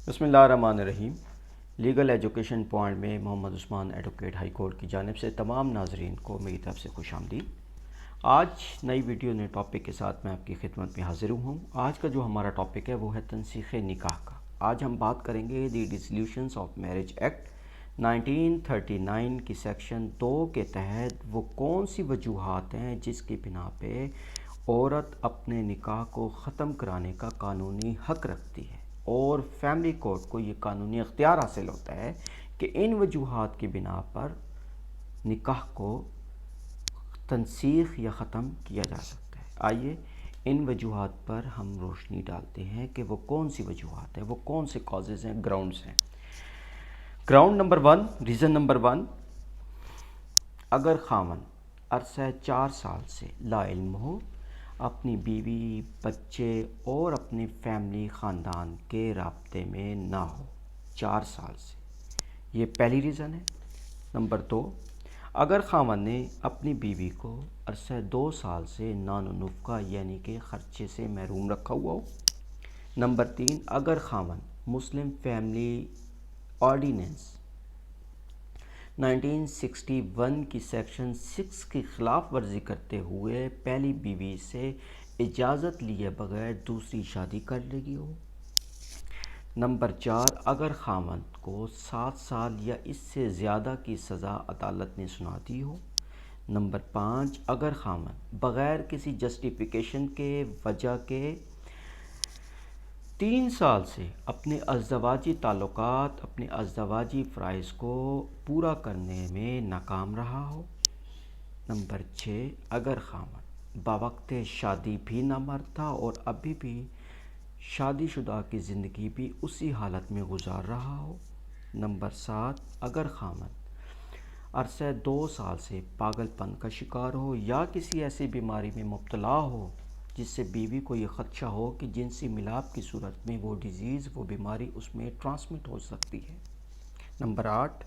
بسم اللہ الرحمن الرحیم۔ لیگل ایجوکیشن پوائنٹ میں Muhammad Usman advocate high court کی جانب سے تمام ناظرین کو میری طرف سے خوش آمدید۔ آج نئی ویڈیو نئے ٹاپک کے ساتھ میں آپ کی خدمت میں حاضر ہوں۔ آج کا جو ہمارا ٹاپک ہے وہ ہے تنسیخ نکاح کا۔ آج ہم بات کریں گے دی ڈیسلیوشنز آف میرج ایکٹ 1939 کی سیکشن 2 کے تحت وہ کون سی وجوہات ہیں جس کی بنا پہ عورت اپنے نکاح کو ختم کرانے کا قانونی حق رکھتی ہے، اور فیملی کورٹ کو یہ قانونی اختیار حاصل ہوتا ہے کہ ان وجوہات کی بنا پر نکاح کو تنسیخ یا ختم کیا جا سکتا ہے۔ آئیے ان وجوہات پر ہم روشنی ڈالتے ہیں کہ وہ کون سی وجوہات ہیں، وہ کون سے کازز ہیں، گراؤنڈز ہیں۔ گراؤنڈ نمبر 1، ریزن نمبر 1، اگر خاوند عرصہ 4 سال سے لا علم ہو، اپنی بیوی، بچے اور اپنی فیملی خاندان کے رابطے میں نہ ہو 4 سال سے، یہ پہلی ریزن ہے۔ نمبر 2، اگر خاوند نے اپنی بیوی کو عرصہ 2 سال سے نان و نفقہ یعنی کہ خرچے سے محروم رکھا ہوا ہو۔ نمبر 3، اگر خاوند مسلم فیملی آرڈیننس 1961 کی سیکشن 6 کی خلاف ورزی کرتے ہوئے پہلی بیوی سے اجازت لیے بغیر دوسری شادی کر لگی ہو۔ نمبر 4، اگر خاوند کو 7 سال یا اس سے زیادہ کی سزا عدالت نے سنا دی ہو۔ نمبر 5، اگر خاوند بغیر کسی جسٹیفیکیشن کے وجہ کے 3 سال سے اپنے ازدواجی تعلقات، اپنے ازدواجی فرائض کو پورا کرنے میں ناکام رہا ہو۔ نمبر 6، اگر خاوند بوقت شادی بھی نہ مرد تھا اور ابھی بھی شادی شدہ کی زندگی بھی اسی حالت میں گزار رہا ہو۔ نمبر 7، اگر خاوند عرصہ 2 سال سے پاگل پن کا شکار ہو یا کسی ایسی بیماری میں مبتلا ہو جس سے بیوی کو یہ خدشہ ہو کہ جنسی ملاپ کی صورت میں وہ ڈیزیز، وہ بیماری اس میں ٹرانسمٹ ہو سکتی ہے۔ نمبر 8،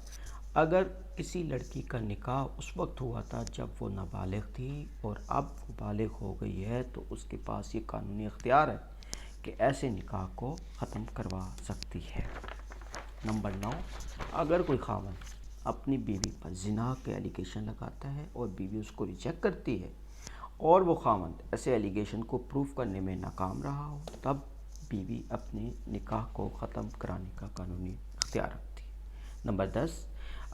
اگر کسی لڑکی کا نکاح اس وقت ہوا تھا جب وہ نابالغ تھی اور اب وہ بالغ ہو گئی ہے تو اس کے پاس یہ قانونی اختیار ہے کہ ایسے نکاح کو ختم کروا سکتی ہے۔ نمبر 9، اگر کوئی خاوند اپنی بیوی پر زنا کے ایلیگیشن لگاتا ہے اور بیوی اس کو ریجیکٹ کرتی ہے اور وہ خاوند ایسے ایلیگیشن کو پروف کرنے میں ناکام رہا ہو، تب بیوی اپنے نکاح کو ختم کرانے کا قانونی اختیار رکھتی ہے۔ نمبر 10،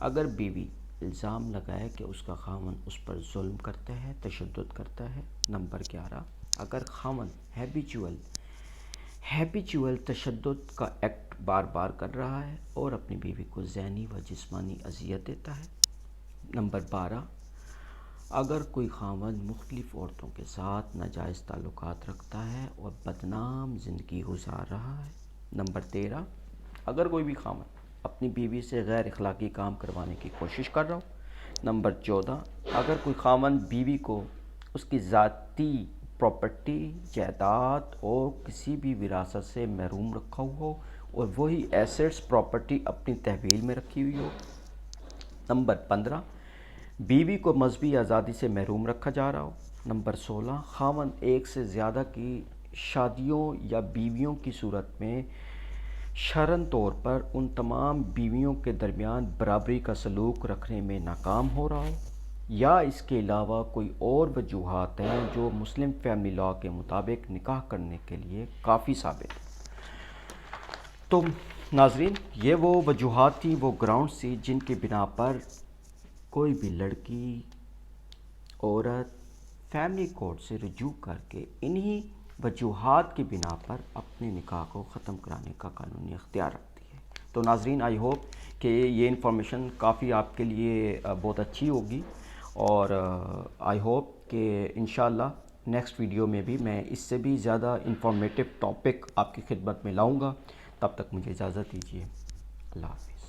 اگر بیوی الزام لگائے کہ اس کا خاوند اس پر ظلم کرتا ہے، تشدد کرتا ہے۔ نمبر 11، اگر خاوند ہیبیچول تشدد کا ایکٹ بار بار کر رہا ہے اور اپنی بیوی کو ذہنی و جسمانی اذیت دیتا ہے۔ نمبر 12، اگر کوئی خاوند مختلف عورتوں کے ساتھ ناجائز تعلقات رکھتا ہے اور بدنام زندگی گزار رہا ہے۔ نمبر 13، اگر کوئی بھی خاوند اپنی بیوی سے غیر اخلاقی کام کروانے کی کوشش کر رہا ہو۔ نمبر 14، اگر کوئی خاوند بیوی کو اس کی ذاتی پراپرٹی، جائیداد اور کسی بھی وراثت سے محروم رکھا ہوا ہو اور وہی ایسٹس، پراپرٹی اپنی تحویل میں رکھی ہوئی ہو۔ نمبر 15، بیوی کو مذہبی آزادی سے محروم رکھا جا رہا ہو۔ نمبر 16، خاوند ایک سے زیادہ کی شادیوں یا بیویوں کی صورت میں شرعن طور پر ان تمام بیویوں کے درمیان برابری کا سلوک رکھنے میں ناکام ہو رہا ہو، یا اس کے علاوہ کوئی اور وجوہات ہیں جو مسلم فیملی لاء کے مطابق نکاح کرنے کے لیے کافی ثابت ہیں۔ تو ناظرین، یہ وہ وجوہات تھیں، وہ گراؤنڈز تھی جن کی بنا پر کوئی بھی لڑکی، عورت فیملی کورٹ سے رجوع کر کے انہی وجوہات کی بنا پر اپنے نکاح کو ختم کرانے کا قانونی اختیار رکھتی ہے۔ تو ناظرین، آئی ہوپ کہ یہ انفارمیشن کافی آپ کے لیے بہت اچھی ہوگی، اور آئی ہوپ کہ انشاءاللہ نیکسٹ ویڈیو میں بھی میں اس سے بھی زیادہ انفارمیٹیو ٹاپک آپ کی خدمت میں لاؤں گا۔ تب تک مجھے اجازت دیجیے۔ اللہ حافظ۔